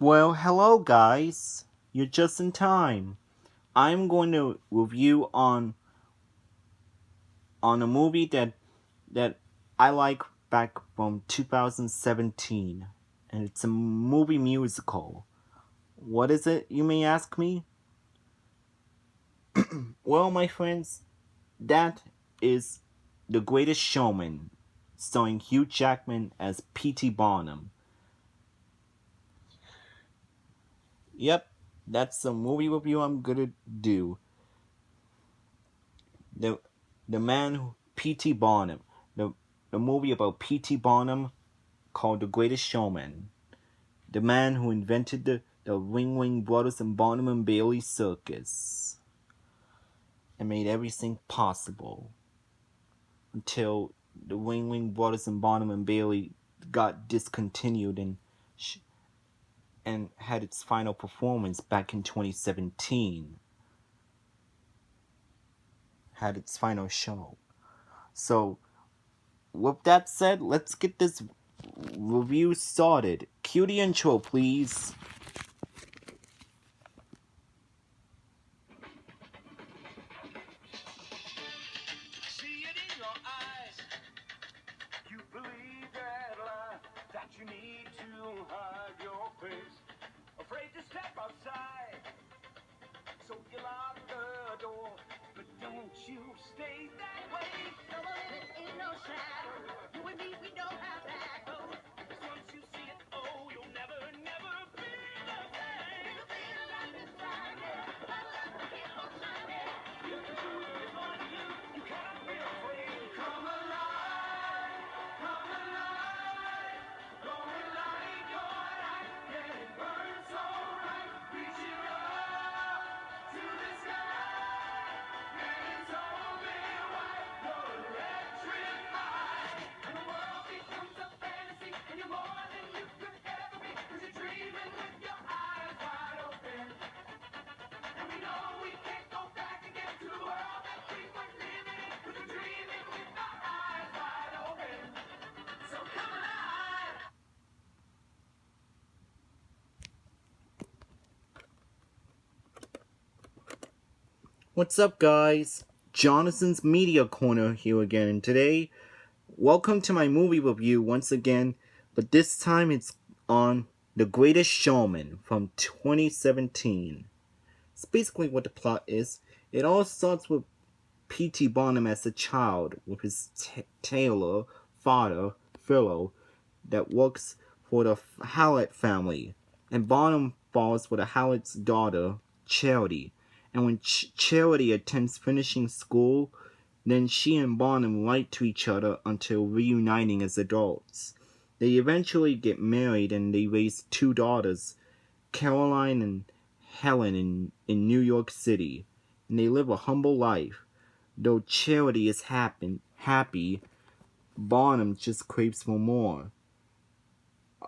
Well, hello guys. You're just in time. I'm going to review on a movie that I like back from 2017, and it's a movie musical. What is it, you may ask me? Well, my friends, that is The Greatest Showman, starring Hugh Jackman as P.T. Barnum. Yep, that's the movie review I'm gonna do. the the man who P.T. Barnum, the the movie about P.T. Barnum called The Greatest Showman, the man who invented the Ring Brothers and Barnum and Bailey circus and made everything possible until the Ring Brothers and Barnum and Bailey got discontinued and had its final performance back in 2017. Had its final show. So with that said, let's get this review started. Cue the intro, please. See it in your eyes. You believe that lie that you need to hide your face. Afraid to step outside, so you lock the door. But don't you stay that way. No more living in no shadow. You and me, we don't have that hope. 'Cause once you see it, oh, you'll never, never be the same. You feel like it's Friday, but keep on shining. You can do it, it's on you. You cannot be afraid. Come alive, come alive. Go and light your light, let it burn so bright. Reach it up to the sky, and it's only right. You're electrified, and the world becomes a fantasy, and you're more than you could ever be. 'Cause you're dreaming with your eyes wide open, and we know we can't go back again to the world that we were living in. 'Cause we're dreaming with our eyes wide open. So come alive. What's up, guys? Jonathan's Media Corner here again. And today, welcome to my movie review once again, but this time it's on The Greatest Showman from 2017. It's basically what the plot is. It all starts with P.T. Barnum as a child with his tailor father, Philo, that works for the Howlett family, and Barnum falls for the Howlett's daughter, Charity. And when Charity attends finishing school, then she and Barnum write to each other until reuniting as adults. They eventually get married and they raise two daughters, Caroline and Helen, in New York City. And they live a humble life. Though Charity is happy, Barnum just craves for more.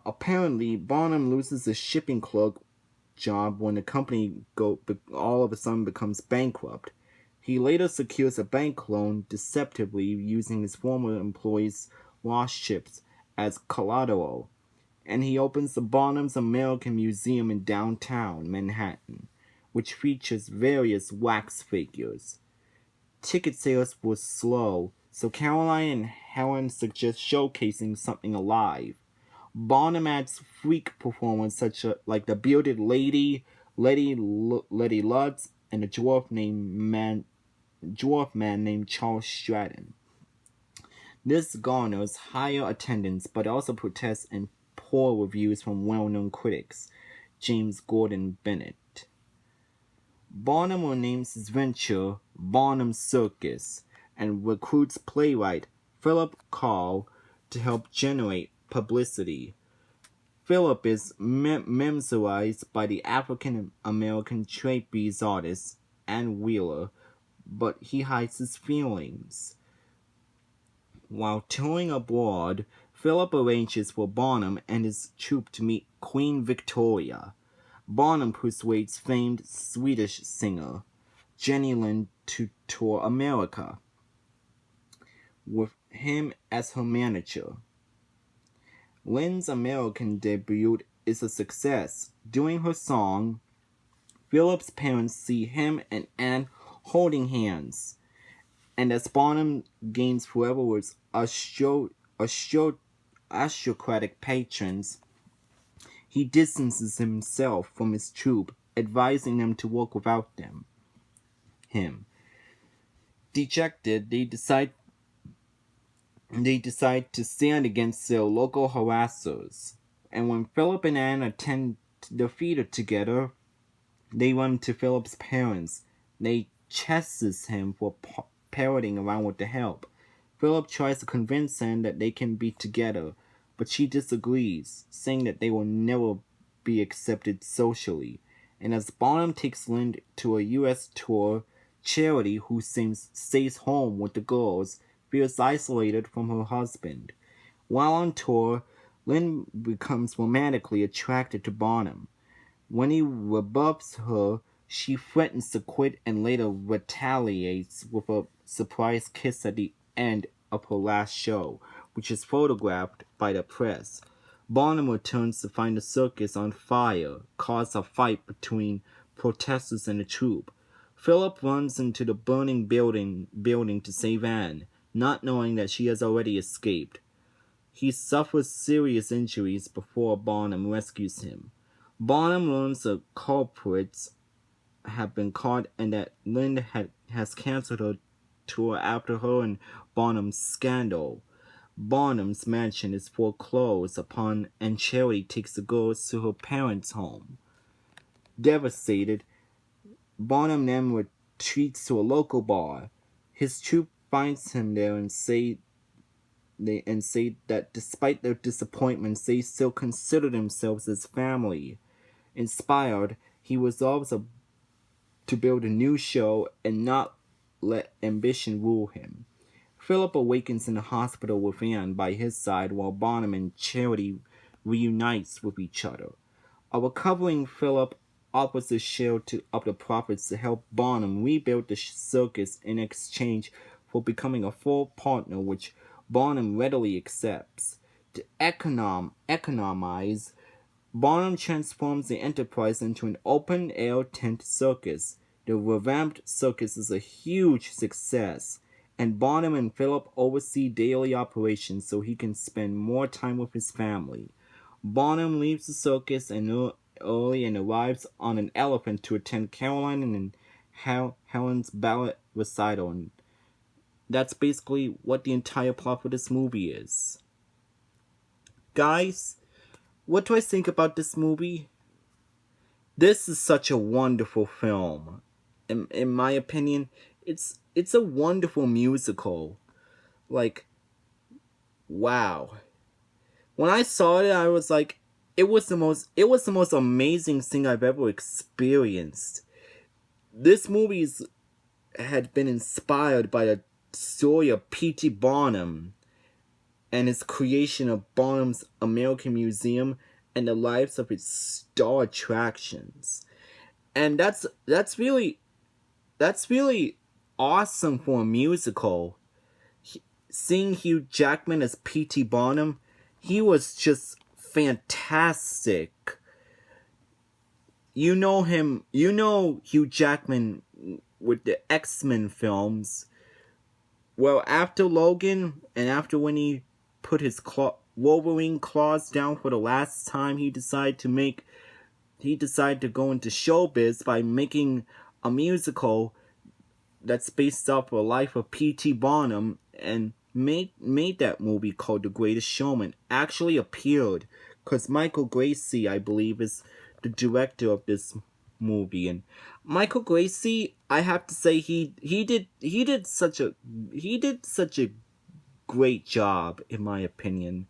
Apparently, Barnum loses a shipping clerk job when the company all of a sudden becomes bankrupt. He later secures a bank loan deceptively using his former employees' lost ships as collateral, and he opens the Barnum's American Museum in downtown Manhattan, which features various wax figures. Ticket sales were slow, so Caroline and Helen suggest showcasing something alive. Barnum adds freak performers like the bearded lady, Letty Lutz, and a dwarf man named Charles Stratton. This garners higher attendance, but also protests and poor reviews from well-known critics, James Gordon Bennett. Barnum renames his venture Barnum Circus and recruits playwright Philip Carl to help generate publicity. Philip is mesmerized by the African American trapeze artist Ann Wheeler, but he hides his feelings. While touring abroad, Philip arranges for Barnum and his troupe to meet Queen Victoria. Barnum persuades famed Swedish singer Jenny Lind to tour America, with him as her manager. Lynn's American debut is a success. During her song, Philip's parents see him and Anne holding hands, and as Bonham gains forever's aristocratic patrons, he distances himself from his troupe, advising them to work without him. Dejected, they decide to stand against their local harassers. And when Philip and Anne attend the theater together, they run to Philip's parents. They chastise him for parroting around with the help. Philip tries to convince Anne that they can be together, but she disagrees, saying that they will never be accepted socially. And as Bonham takes Lynn to a U.S. tour, Charity, who stays home with the girls, feels isolated from her husband. While on tour, Lynn becomes romantically attracted to Bonham. When he rebuffs her, she threatens to quit and later retaliates with a surprise kiss at the end of her last show, which is photographed by the press. Bonham returns to find the circus on fire, cause a fight between protesters and the troupe. Philip runs into the burning building to save Anne, not knowing that she has already escaped. He suffers serious injuries before Bonham rescues him. Bonham learns the culprits have been caught and that has cancelled her tour after her and Bonham's scandal. Bonham's mansion is foreclosed upon and Charity takes the girls to her parents' home. Devastated, Bonham then retreats to a local bar. His troupe finds him there and say that despite their disappointments, they still consider themselves as family. Inspired, he resolves to build a new show and not let ambition rule him. Philip awakens in the hospital with Anne by his side while Bonham and Charity reunites with each other. A recovering Philip offers a share of the profits to help Bonham rebuild the circus in exchange for becoming a full partner, which Bonham readily accepts. To economize, Bonham transforms the enterprise into an open-air tent circus. The revamped circus is a huge success, and Bonham and Philip oversee daily operations so he can spend more time with his family. Bonham leaves the circus early and arrives on an elephant to attend Caroline and Helen's ballet recital. And that's basically what the entire plot of this movie is. Guys, what do I think about this movie? This is such a wonderful film. In my opinion, it's a wonderful musical. Like, wow. When I saw it, I was like, it was the most amazing thing I've ever experienced. This movie had been inspired by the story of P.T. Barnum and his creation of Barnum's American Museum and the lives of its star attractions. And that's really awesome for a musical. Seeing Hugh Jackman as P.T. Barnum, he was just fantastic. You know Hugh Jackman with the X-Men films. Well, after Logan and after when he put his Wolverine claws down for the last time, he decided to go into showbiz by making a musical that's based off the life of P.T. Barnum and made that movie called The Greatest Showman. Actually appeared because Michael Gracie, I believe, is the director of this movie. And Michael Gracie, I have to say, he did such a great job, in my opinion.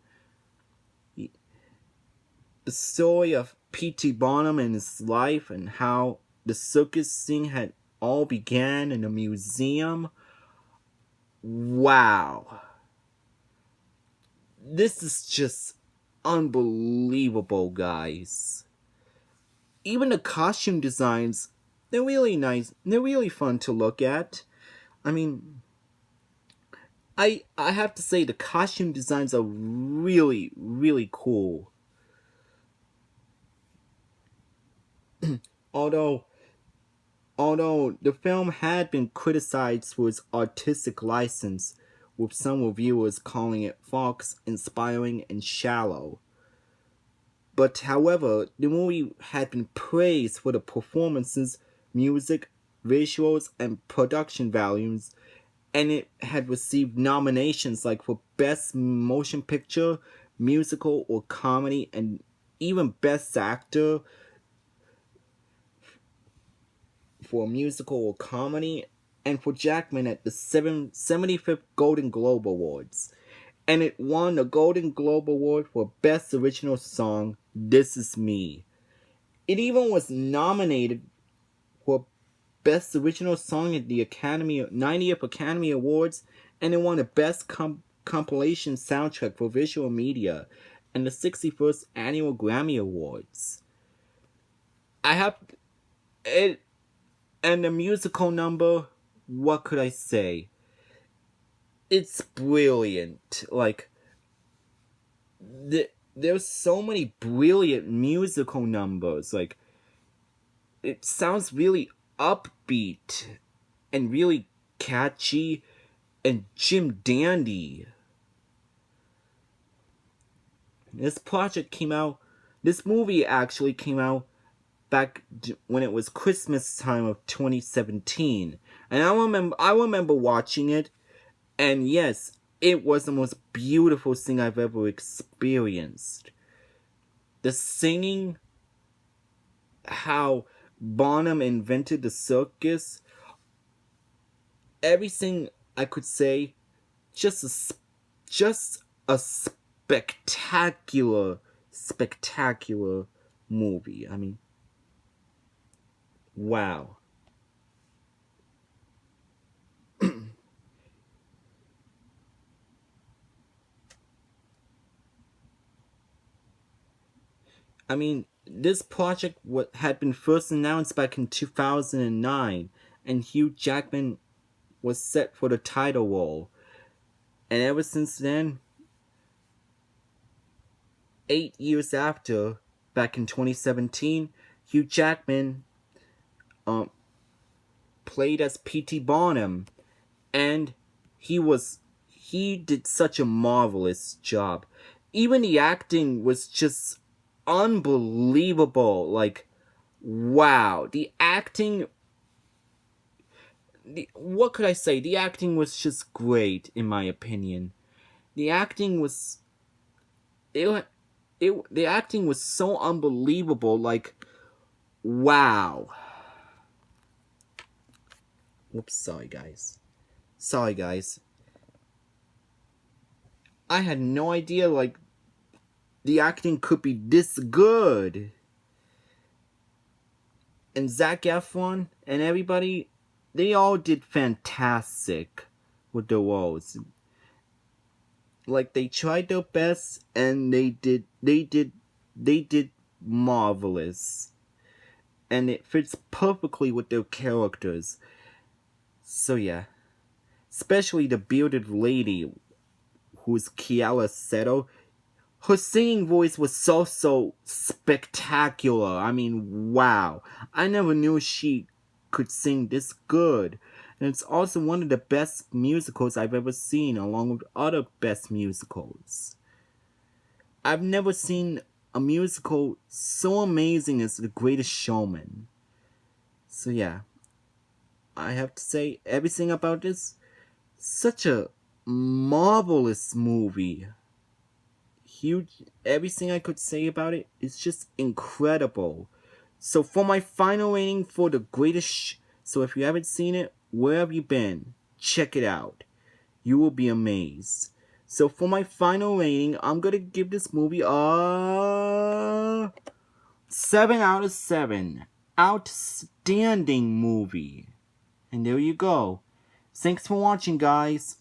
The story of P.T. Barnum and his life and how the circus thing had all began in a museum. Wow. This is just unbelievable, guys. Even the costume designs, they're really nice. They're really fun to look at. I mean, I have to say the costume designs are really, really cool. Although although the film had been criticized for its artistic license, with some reviewers calling it Fox inspiring and shallow. But however, the movie had been praised for the performances, music, visuals, and production values, and it had received nominations like for Best Motion Picture, Musical, or Comedy, and even Best Actor for musical or comedy, and for Jackman at the 75th Golden Globe Awards. And it won the Golden Globe Award for Best Original Song, This Is Me. It even was nominated for Best Original Song at the 90th Academy Awards, and it won the Best Compilation Soundtrack for Visual Media and the 61st Annual Grammy Awards. I have it, and the musical number, what could I say? It's brilliant. Like, there's so many brilliant musical numbers. Like, it sounds really upbeat and really catchy and Jim Dandy. This movie actually came out back when it was Christmas time of 2017. And I remember watching it, and yes, it was the most beautiful thing I've ever experienced. The singing, how Bonham invented the circus, everything I could say, just a spectacular movie. I mean, wow. I mean, this project had been first announced back in 2009, and Hugh Jackman was set for the title role. And ever since then, 8 years after, back in 2017, Hugh Jackman played as P.T. Barnum, and he did such a marvelous job. Even the acting was just unbelievable. Like, wow, what could I say? The acting was just great, in my opinion. The acting was it, the acting was so unbelievable. Like, wow. Whoops, sorry guys. I had no idea, like, the acting could be this good. And Zac Efron and everybody, they all did fantastic with the roles. Like, they tried their best, and they did marvelous. And it fits perfectly with their characters. So yeah. Especially the bearded lady, who's Kiala Seto. Her singing voice was so spectacular. I mean, wow. I never knew she could sing this good. And it's also one of the best musicals I've ever seen, along with other best musicals. I've never seen a musical so amazing as The Greatest Showman. So yeah, I have to say everything about this, such a marvelous movie. Huge, everything I could say about it is just incredible. So for my final rating for The Greatest, so if you haven't seen it, where have you been? Check it out. You will be amazed. So for my final rating, I'm gonna give this movie a 7 out of 7. Outstanding movie. And there you go. Thanks for watching, guys.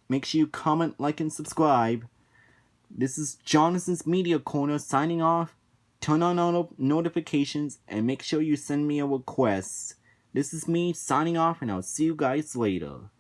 Make sure you comment, like, and subscribe. This is Jonathan's Media Corner signing off. Turn on notifications and make sure you send me a request. This is me signing off, and I'll see you guys later.